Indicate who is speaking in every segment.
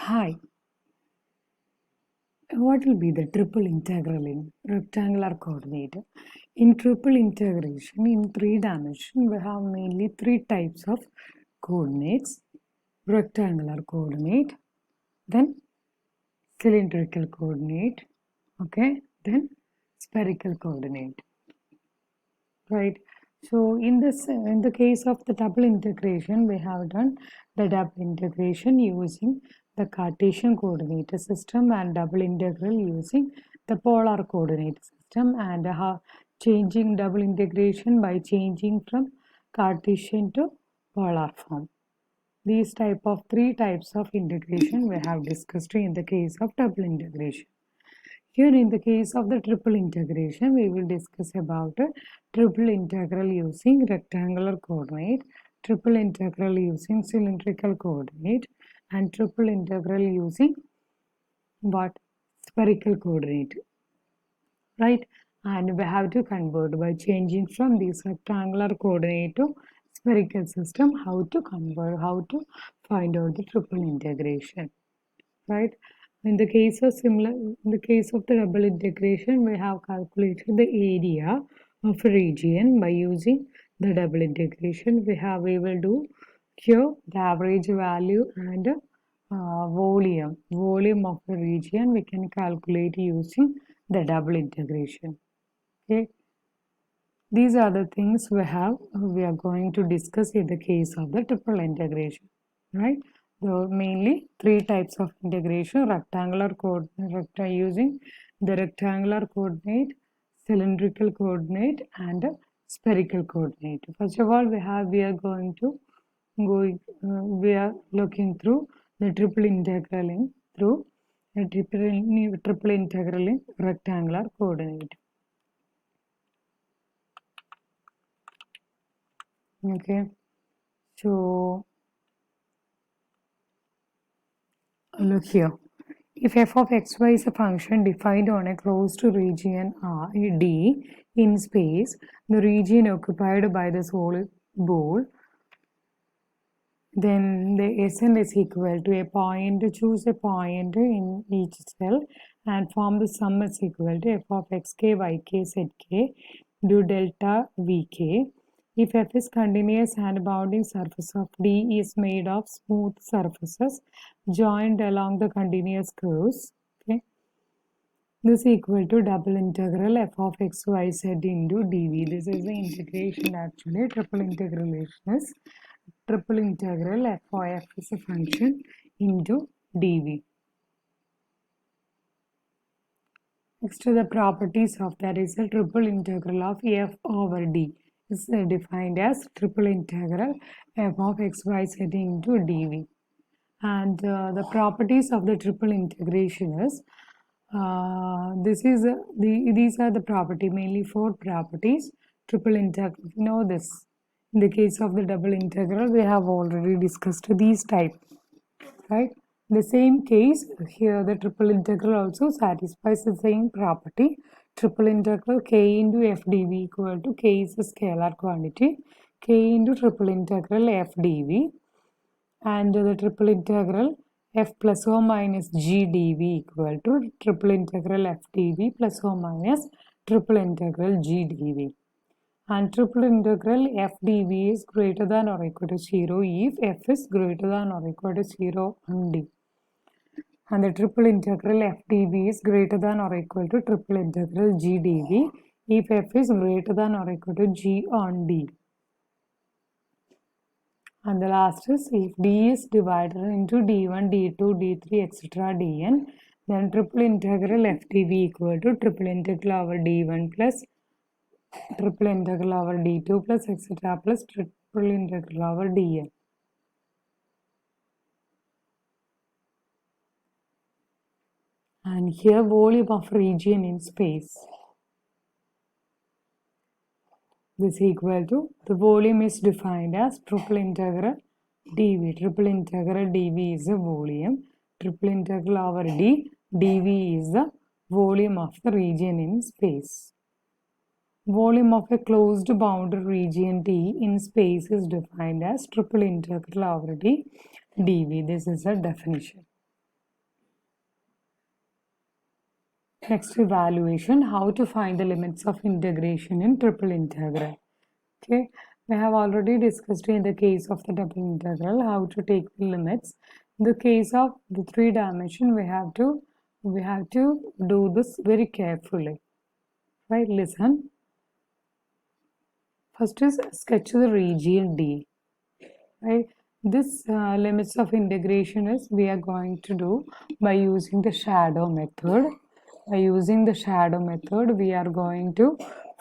Speaker 1: Hi, what will be the triple integral in rectangular coordinate? In triple integration in 3 dimension, we have mainly 3 types of coordinates: rectangular coordinate, then cylindrical coordinate, okay, then spherical coordinate, right? So in the case of the double integration, we have done the double integration using the Cartesian coordinate system and double integral using the polar coordinate system, and changing double integration by changing from Cartesian to polar form. These 3 types of integration we have discussed in the case of double integration. Here in the case of the triple integration, we will discuss about triple integral using rectangular coordinate, triple integral using cylindrical coordinate, and triple integral using what? Spherical coordinate, right? And we have to convert by changing from this rectangular coordinate to spherical system. How to convert, how to find out the triple integration, right? In the case of the double integration, we have calculated the area of a region by using the double integration. We will do here the average value and volume of a region we can calculate using the double integration. Okay, these are the things we are going to discuss in the case of the triple integration, right? Mainly 3 types of integration: rectangular coordinate, using the rectangular coordinate, cylindrical coordinate, and spherical coordinate. First of all, we are looking through the triple integral through a triple integral in rectangular coordinate. Okay, so look here. If f of xy is a function defined on a closed region D in space, the region occupied by the solid ball, then the Sn is equal to a point. Choose a point in each cell and form the sum is equal to f of xk, yk, zk do delta vk. If f is continuous and bounding surface of D is made of smooth surfaces joined along the continuous curves, okay, this is equal to double integral f of xyz into dv. This is the integration actually. Triple integration is triple integral f of f is a function into dv. Next to the properties of that is a triple integral of f over d is defined as triple integral f of xyz into dv. And the properties of the triple integration is these are the property, mainly 4 properties. Triple integral, you know this. In the case of the double integral, we have already discussed these type, right? The same case here, the triple integral also satisfies the same property. Triple integral k into f dv equal to k is a scalar quantity, k into triple integral f dv, and the triple integral f plus or minus g dv equal to triple integral f dv plus or minus triple integral g dv. And triple integral f dv is greater than or equal to 0 if f is greater than or equal to 0 on d. And the triple integral f dv is greater than or equal to triple integral g dv if f is greater than or equal to g on d. And the last is if d is divided into d1, d2, d3, etc. dn, then triple integral f dv equal to triple integral over d1 plus triple integral over d2 plus etc. plus triple integral over dn. And here volume of region in space. This is equal to, the volume is defined as triple integral dv. Triple integral dv is the volume. Triple integral over d, dv is the volume of the region in space. Volume of a closed bounded region T in space is defined as triple integral over d, dv. This is the definition. Next, evaluation, how to find the limits of integration in triple integral. Okay, we have already discussed in the case of the double integral how to take the limits. In the case of the three dimension, we have to do this very carefully. Right, listen. First is sketch the region D. Right, this limits of integration is we are going to do by using the shadow method. By using the shadow method, we are going to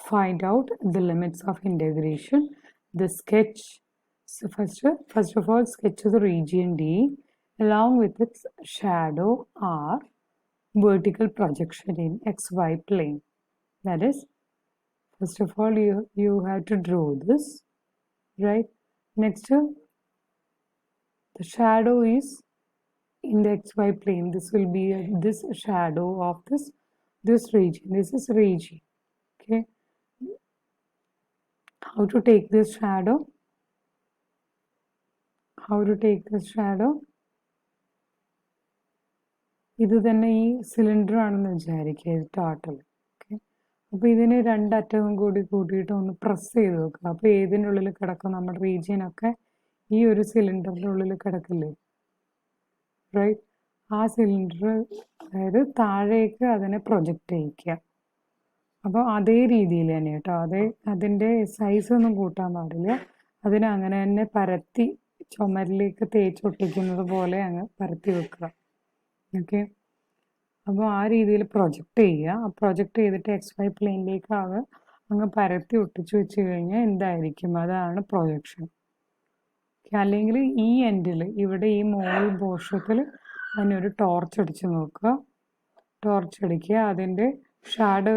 Speaker 1: find out the limits of integration. The sketch, so first of all, sketch the region D along with its shadow R, vertical projection in XY plane. That is, first of all, you have to draw this, right? Next, the shadow is in the XY plane. This will be this shadow of this region. This is region. Okay. How to take this shadow? How to take this shadow? ഇത് തന്നെ ഈ cylinder ആണെന്ന് വിചാരിക്കുക, ഇത് total. Okay, അപ്പോൾ ഇതിന് രണ്ടറ്റവും കൂടി കൂട്ടിയിട്ട് ഒന്ന് പ്രസ് ചെയ്ത് വെക്കുക. അപ്പോൾ ഏതിനുള്ളിൽ കിടക്കും? നമ്മുടെ റീജിയനൊക്കെ ഈ ഒരു സിലിണ്ടറിൻ്റെ ഉള്ളിൽ കിടക്കില്ലേ? റൈറ്റ്, ആ സിലിണ്ടർ അതായത് താഴേക്ക് അതിനെ പ്രൊജക്റ്റ് ചെയ്യിക്കുക. അപ്പോൾ അതേ രീതിയിൽ തന്നെ കേട്ടോ, അതിൻ്റെ സൈസ് ഒന്നും കൂട്ടാൻ പാടില്ല. അതിനെ അങ്ങനെ തന്നെ പരത്തി ചുമരിലേക്ക് തേച്ചൊട്ടിക്കുന്നത് പോലെ അങ്ങ് പരത്തി വെക്കുക. ഓക്കെ, അപ്പോൾ ആ രീതിയിൽ പ്രൊജക്റ്റ് ചെയ്യുക. പ്രൊജക്റ്റ് ചെയ്തിട്ട് XY പ്ലെയിനിലേക്ക് അങ്ങ് പരത്തി ഒട്ടിച്ചു വെച്ച് കഴിഞ്ഞാൽ എന്തായിരിക്കും? അതാണ് പ്രൊജക്ഷൻ. അല്ലെങ്കിൽ ഈ എൻഡിൽ ഇവിടെ ഈ മോൾ പോർഷത്തിൽ അതിനൊരു ടോർച്ച് അടിച്ച് നോക്കുക. ടോർച്ച് അടിക്കുക, അതിൻ്റെ ഷാഡോ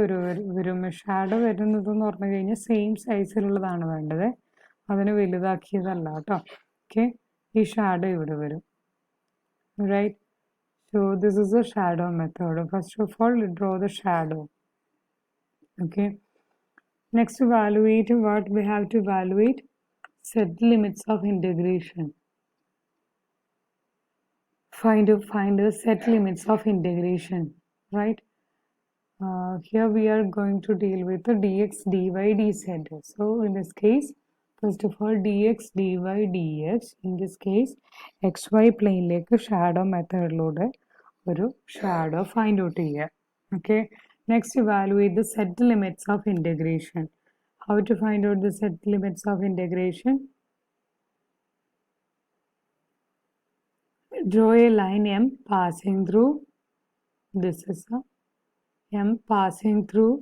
Speaker 1: വരും. ഷാഡോ വരുന്നതെന്ന് പറഞ്ഞു കഴിഞ്ഞാൽ സെയിം സൈസിലുള്ളതാണ് വേണ്ടത്, അതിന് വലുതാക്കിയതല്ല കേട്ടോ. ഓക്കെ, ഈ ഷാഡോ ഇവിടെ വരും. Right, so this is the shadow method. First of all, draw the shadow. Okay, next evaluate. What we have to evaluate? Set limits of integration. Find the set limits of integration, right? Here we are going to deal with the dx dy dz. So in this case, first of all, dx dy dx, in this case XY plane like shadow method lode ഒരു shadow find out here. Okay, next evaluate the set limits of integration. How to find out the set limits of integration? Draw a line M passing through, this is a M passing through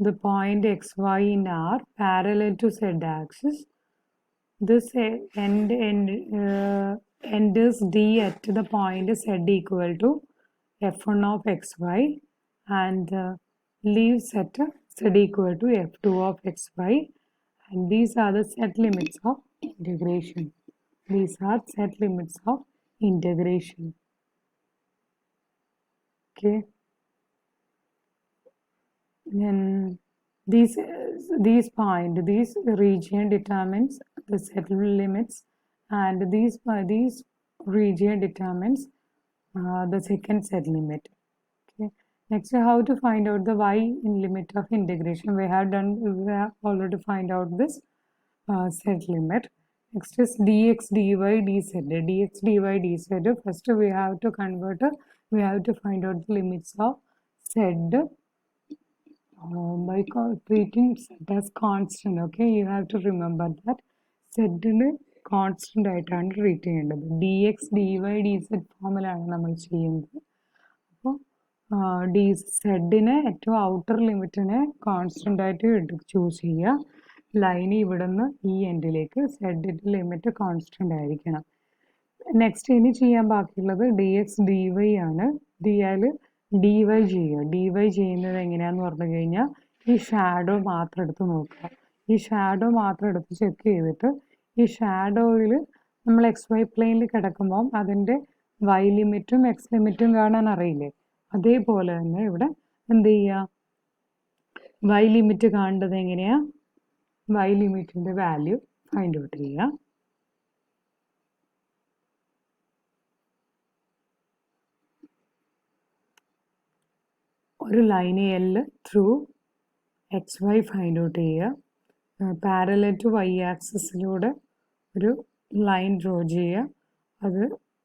Speaker 1: the point XY in R parallel to Z axis. This enters D at the point Z equal to F1 of XY and leaves at Z equal to F2 of XY, and these are the set limits of integration. These are set limits of integration. Okay, then this region determines the set limits, and these region determines the second set limit. Okay, next, how to find out the y in limit of integration? We have already find out this set limit. Next is dx dy dz. Dx dy dz, first we have to convert, we have to find out the limits of z by treating z as constant. Okay, you have to remember that z constant ആയിട്ടാണ് treat ചെയ്യേണ്ടത്. dx dy dz ഫോമിലാണ് നമ്മൾ ചെയ്യുന്നത്. അപ്പോൾ സെഡിനെ ഏറ്റവും outer ലിമിറ്റിനെ constant ആയിട്ട് choose ചെയ്യുക. Line ഇവിടെ നിന്ന് ഈ എൻഡിലേക്ക് സെഡിൻ്റെ ലിമിറ്റ് കോൺസ്റ്റൻ്റ് ആയിരിക്കണം. നെക്സ്റ്റ് ഇനി ചെയ്യാൻ ബാക്കിയുള്ളത് dx dy ആണ്. അതിൽ dy ചെയ്യുക. dy ചെയ്യുന്നത് എങ്ങനെയാണെന്ന് പറഞ്ഞു കഴിഞ്ഞാൽ ഈ ഷാഡോ മാത്രം എടുത്ത് നോക്കുക. ഈ ഷാഡോ മാത്രം എടുത്ത് ചെക്ക് ചെയ്തിട്ട് ഈ ഷാഡോയിൽ നമ്മൾ XY പ്ലെയിനിൽ കിടക്കുമ്പോൾ അതിൻ്റെ y ലിമിറ്റും x ലിമിറ്റും കാണാൻ അറിയില്ലേ? അതേപോലെ തന്നെ ഇവിടെ എന്ത് ചെയ്യുക? y ലിമിറ്റ് കാണേണ്ടത് എങ്ങനെയാ? y ലിമിറ്റിൻ്റെ വാല്യൂ ഫൈൻഡ് ഔട്ട് ചെയ്യുക. ഒരു line L through X Y find out ചെയ്യുക. പാരലൽ ടു വൈ ആക്സിസിലൂടെ ഒരു ലൈൻ ഡ്രോ ചെയ്യുക. അത്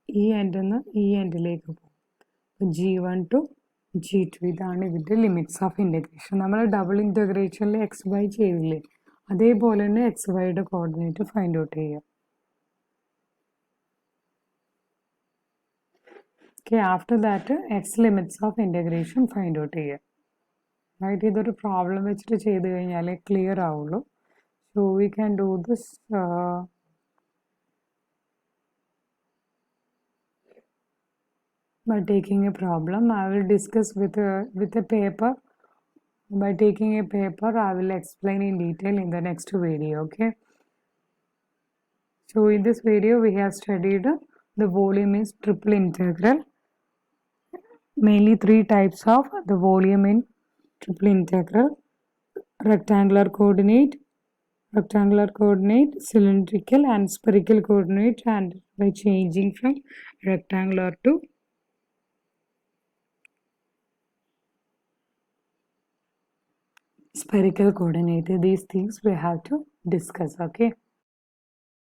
Speaker 1: ഈ എൻഡിൽ നിന്ന് ഈ എൻഡിലേക്ക് പോകും. G1 ടു G2 ഇതാണ് ഇതിൻ്റെ ലിമിറ്റ്സ് ഓഫ് ഇൻ്റഗ്രേഷൻ. നമ്മൾ ഡബിൾ ഇൻ്റഗ്രേഷനിൽ എക്സ് വൈ ചെയ്തില്ലേ, അതേപോലെ തന്നെ എക്സ് വൈയുടെ കോർഡിനേറ്റ് ഫൈൻഡ് ഔട്ട് ചെയ്യുക. Okay, after that x limits of integration find out ചെയ്യുക. റൈറ്റ്, ഇതൊരു പ്രോബ്ലം വെച്ചിട്ട് ചെയ്ത് കഴിഞ്ഞാൽ ക്ലിയർ ആവുള്ളൂ. So we can do this by taking a problem. I will discuss with a paper. By taking a paper, I will explain in detail in the next video. Okay. So in this video, we have studied the volume is triple integral. Mainly three types of the volume in triple integral: rectangular coordinate, cylindrical and spherical coordinate, and by changing from rectangular to spherical coordinate. These things we have to discuss. Okay.